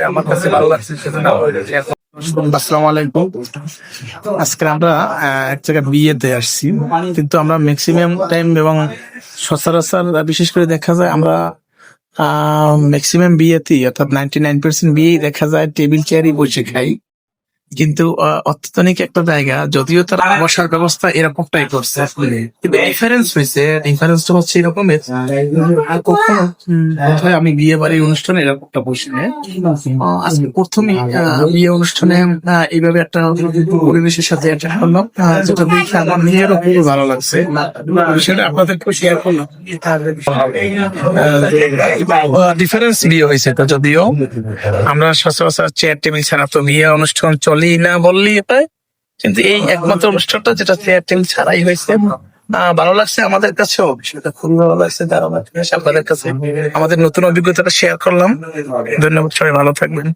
আমার কাছে ভালো লাগছে সেজন্য আসসালামু আলাইকুম। আজকে আমরা এক জায়গায় বিয়েতে আসছি, কিন্তু আমরা ম্যাক্সিমাম টাইম এবং সচরাচর বিশেষ করে দেখা যায় আমরা ম্যাক্সিমাম বিয়েতেই অর্থাৎ 99% বিয়েই দেখা যায় টেবিল চেয়ারই বসে খাই। কিন্তু অত্যাধুনিক একটা জায়গা, যদিও তারা বসার ব্যবস্থা এরকমটাই করছে, কিন্তু ডিফারেন্সটা হচ্ছে এরকমের। আর কখনো কোথায় আমি বিয়ে বাড়ির অনুষ্ঠানে এরকমটা বসি না। আজকে প্রথমে বিয়ে অনুষ্ঠানে এইভাবে একটা পরিবেশের সাথে অ্যাটেন্ড করলাম, যেটা দেখে আমার নিজেরও খুবই ভালো লাগছে। সেটা আপনাদেরকেও শেয়ার করলাম। ডিফারেন্স বিয়ে হয়েছে তো, যদিও আমরা সচরাচর চেয়ার টেবিল ছাড়া তো বিয়ে অনুষ্ঠান চলেই না বললেই হয়, কিন্তু এই একমাত্র অনুষ্ঠানটা যেটা চেয়ার টেবিল ছাড়াই হয়েছে, ভালো লাগছে আমাদের কাছেও। বিষয়টা খুবই ভালো লাগছে, আপনাদের কাছে আমাদের নতুন অভিজ্ঞতাটা শেয়ার করলাম। ধন্যবাদ, সবাই ভালো থাকবেন।